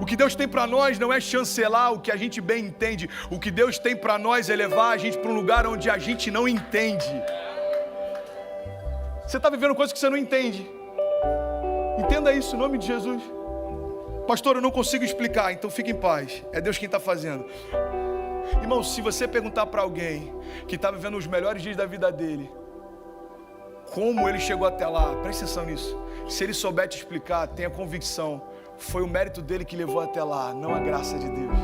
O que Deus tem para nós não é chancelar o que a gente bem entende. O que Deus tem para nós é levar a gente para um lugar onde a gente não entende. Você está vivendo coisas que você não entende. Entenda isso em nome de Jesus. Pastor, eu não consigo explicar, então fique em paz. É Deus quem está fazendo. Irmão, se você perguntar para alguém que está vivendo os melhores dias da vida dele, como ele chegou até lá, presta atenção nisso. Se ele souber te explicar, tenha convicção, foi o mérito dele que levou até lá, não a graça de Deus.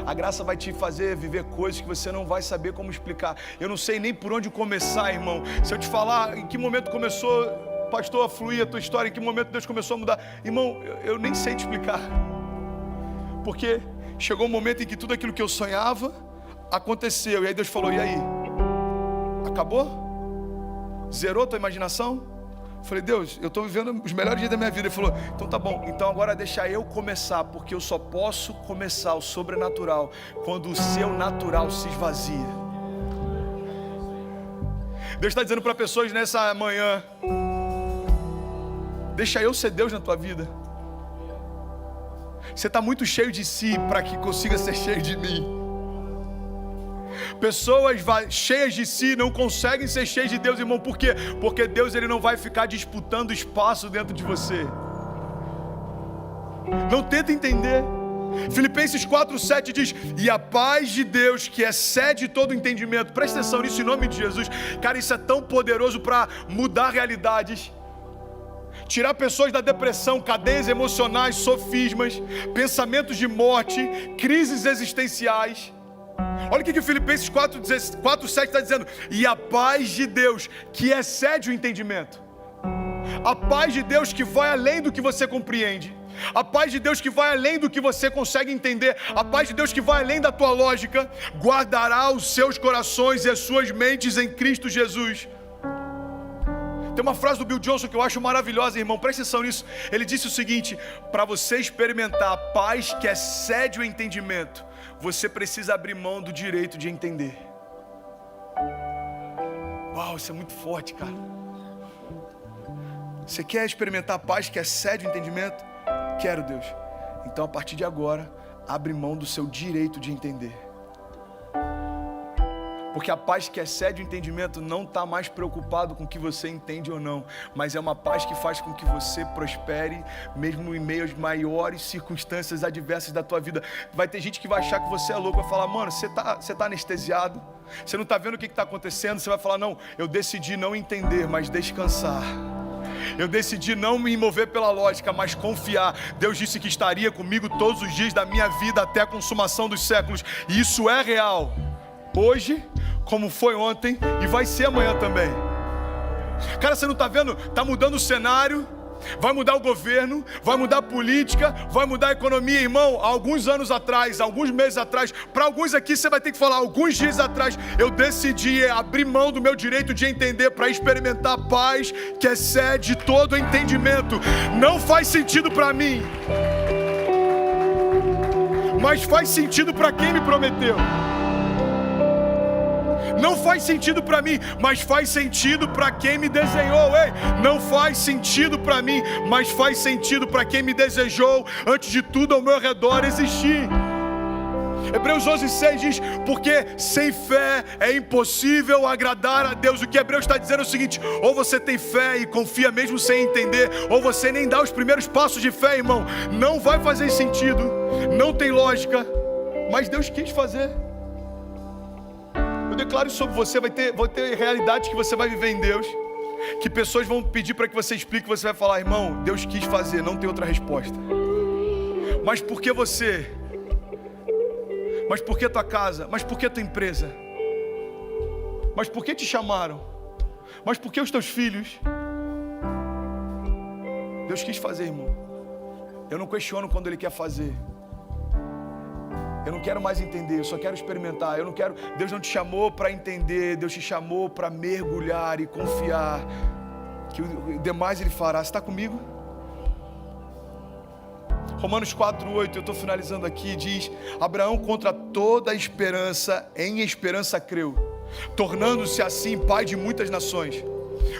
A graça vai te fazer viver coisas que você não vai saber como explicar. Eu não sei nem por onde começar, irmão. Se eu te falar em que momento começou, pastor, a fluir a tua história, em que momento Deus começou a mudar, irmão, eu nem sei te explicar. Porque chegou um momento em que tudo aquilo que eu sonhava aconteceu. E aí Deus falou, e aí? Acabou? Zerou a tua imaginação? Eu falei, Deus, eu estou vivendo os melhores dias da minha vida. Ele falou, então tá bom, então agora deixa eu começar, porque eu só posso começar o sobrenatural quando o seu natural se esvazia. Deus está dizendo para pessoas nessa manhã, deixa eu ser Deus na tua vida. Você está muito cheio de si para que consiga ser cheio de mim. Pessoas cheias de si não conseguem ser cheias de Deus, irmão. Por quê? Porque Deus ele não vai ficar disputando espaço dentro de você. Não tenta entender. Filipenses 4:7 diz, e a paz de Deus que excede todo entendimento. Presta atenção nisso em nome de Jesus. Cara, isso é tão poderoso para mudar realidades. Tirar pessoas da depressão, cadeias emocionais, sofismas, pensamentos de morte, crises existenciais. Olha o que o Filipenses 4:7 está dizendo. E a paz de Deus que excede o entendimento. A paz de Deus que vai além do que você compreende. A paz de Deus que vai além do que você consegue entender. A paz de Deus que vai além da tua lógica. Guardará os seus corações e as suas mentes em Cristo Jesus. Tem uma frase do Bill Johnson que eu acho maravilhosa, irmão, presta atenção nisso. Ele disse o seguinte, para você experimentar a paz que excede o entendimento, você precisa abrir mão do direito de entender. Uau, isso é muito forte, cara. Você quer experimentar a paz que excede o entendimento? Quero, Deus. Então, a partir de agora, abre mão do seu direito de entender. Porque a paz que excede o entendimento não está mais preocupado com o que você entende ou não, mas é uma paz que faz com que você prospere, mesmo em meio às maiores circunstâncias adversas da tua vida. Vai ter gente que vai achar que você é louco, vai falar, mano, você tá anestesiado, você não está vendo o que está acontecendo. Você vai falar, não, eu decidi não entender, mas descansar. Eu decidi não me mover pela lógica, mas confiar. Deus disse que estaria comigo todos os dias da minha vida até a consumação dos séculos, e isso é real. Hoje, como foi ontem, e vai ser amanhã também. Cara, você não está vendo? Está mudando o cenário, vai mudar o governo, vai mudar a política, vai mudar a economia, irmão. Há alguns anos atrás, alguns meses atrás, para alguns aqui você vai ter que falar, alguns dias atrás, eu decidi abrir mão do meu direito de entender para experimentar a paz que excede todo o entendimento. Não faz sentido para mim, mas faz sentido para quem me prometeu. Não faz sentido para mim, mas faz sentido para quem me desenhou. Ei, não faz sentido para mim, mas faz sentido para quem me desejou antes de tudo ao meu redor existir. Hebreus 11:6 diz, porque sem fé é impossível agradar a Deus. O que Hebreus está dizendo é o seguinte, ou você tem fé e confia mesmo sem entender, ou você nem dá os primeiros passos de fé, irmão. Não vai fazer sentido, não tem lógica, mas Deus quis fazer. Eu declaro isso sobre você, vai ter realidades que você vai viver em Deus, que pessoas vão pedir para que você explique, você vai falar, irmão, Deus quis fazer, não tem outra resposta. Mas por que você? Mas por que tua casa? Mas por que tua empresa? Mas por que te chamaram? Mas por que os teus filhos? Deus quis fazer, irmão. Eu não questiono quando Ele quer fazer. Eu não quero mais entender, eu só quero experimentar. Deus não te chamou para entender, Deus te chamou para mergulhar e confiar que o demais Ele fará. Você está comigo? Romanos 4:8, eu estou finalizando aqui, diz, Abraão contra toda esperança, em esperança creu, tornando-se assim pai de muitas nações.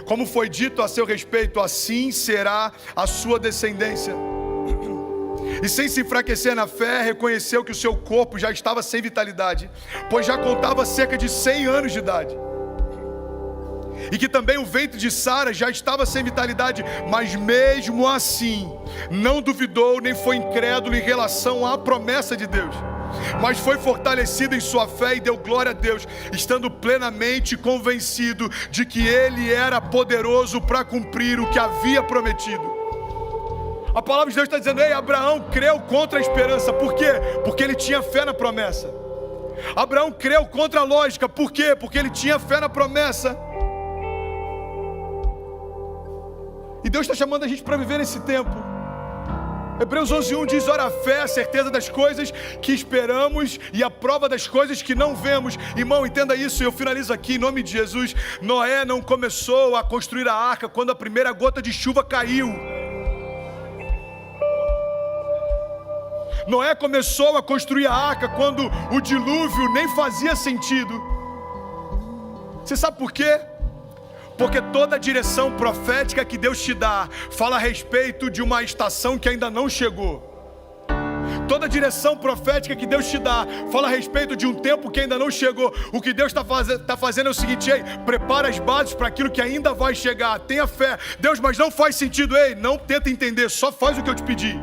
Como foi dito a seu respeito, assim será a sua descendência. E sem se enfraquecer na fé, reconheceu que o seu corpo já estava sem vitalidade, pois já contava cerca de 100 anos de idade. E que também o ventre de Sara já estava sem vitalidade, mas mesmo assim, não duvidou nem foi incrédulo em relação à promessa de Deus, mas foi fortalecido em sua fé e deu glória a Deus, estando plenamente convencido de que Ele era poderoso para cumprir o que havia prometido. A palavra de Deus está dizendo: ei, Abraão creu contra a esperança. Por quê? Porque ele tinha fé na promessa. Abraão creu contra a lógica. Por quê? Porque ele tinha fé na promessa. E Deus está chamando a gente para viver nesse tempo. Hebreus 11:1 diz: ora, a fé é a certeza das coisas que esperamos e a prova das coisas que não vemos. Irmão, entenda isso, e eu finalizo aqui em nome de Jesus. Noé não começou a construir a arca quando a primeira gota de chuva caiu. Noé começou a construir a arca quando o dilúvio nem fazia sentido. Você sabe por quê? Porque toda a direção profética que Deus te dá fala a respeito de uma estação que ainda não chegou. Toda a direção profética que Deus te dá fala a respeito de um tempo que ainda não chegou. O que Deus está fazendo é o seguinte: ei, prepara as bases para aquilo que ainda vai chegar. Tenha fé. Deus, mas não faz sentido. Ei, não tenta entender, só faz o que eu te pedi.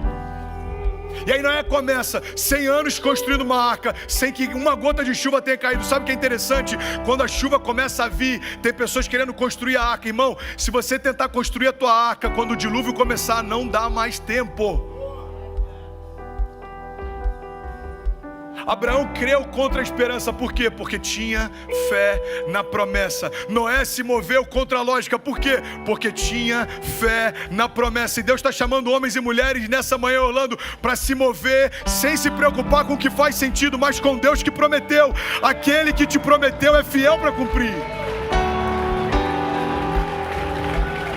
E aí Noé começa 100 anos construindo uma arca, sem que uma gota de chuva tenha caído. Sabe o que é interessante? Quando a chuva começa a vir, tem pessoas querendo construir a arca. Irmão, se você tentar construir a tua arca, quando o dilúvio começar, não dá mais tempo. Abraão creu contra a esperança. Por quê? Porque tinha fé na promessa. Noé se moveu contra a lógica. Por quê? Porque tinha fé na promessa. E Deus está chamando homens e mulheres nessa manhã, Orlando, para se mover sem se preocupar com o que faz sentido, mas com Deus que prometeu. Aquele que te prometeu é fiel para cumprir.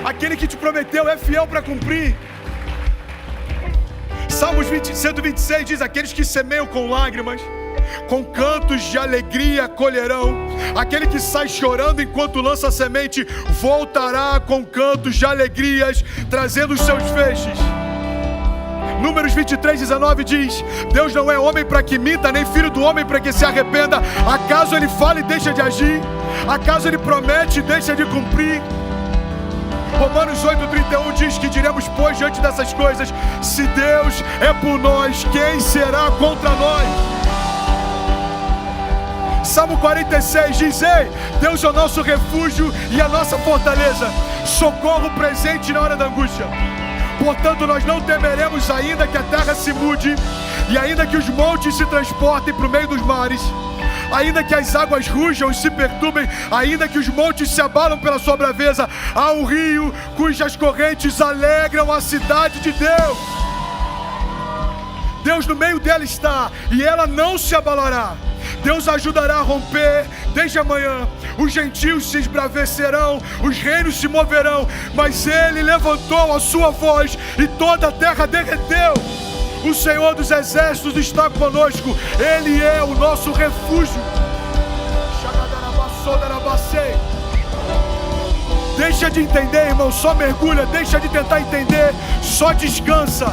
Aquele que te prometeu é fiel para cumprir. Salmos 126 diz: aqueles que semeiam com lágrimas, com cantos de alegria colherão. Aquele que sai chorando enquanto lança a semente, voltará com cantos de alegrias, trazendo os seus feixes. Números 23:19 diz: Deus não é homem para que minta, nem filho do homem para que se arrependa. Acaso ele fala e deixa de agir? Acaso ele promete e deixa de cumprir? Romanos 8:31 diz: que diremos, pois, diante dessas coisas? Se Deus é por nós, quem será contra nós? Salmo 46 diz: ei, Deus é o nosso refúgio e a nossa fortaleza, socorro presente na hora da angústia. Portanto, nós não temeremos, ainda que a terra se mude, e ainda que os montes se transportem para o meio dos mares, ainda que as águas rujam e se perturbem, ainda que os montes se abalam pela sua braveza. Há um rio cujas correntes alegram a cidade de Deus. Deus no meio dela está, e ela não se abalará. Deus ajudará a romper desde amanhã. Os gentios se esbravecerão, os reinos se moverão, mas Ele levantou a sua voz e toda a terra derreteu. O Senhor dos exércitos está conosco, Ele é o nosso refúgio. Deixa de entender, irmão, só mergulha. Deixa de tentar entender, só descansa.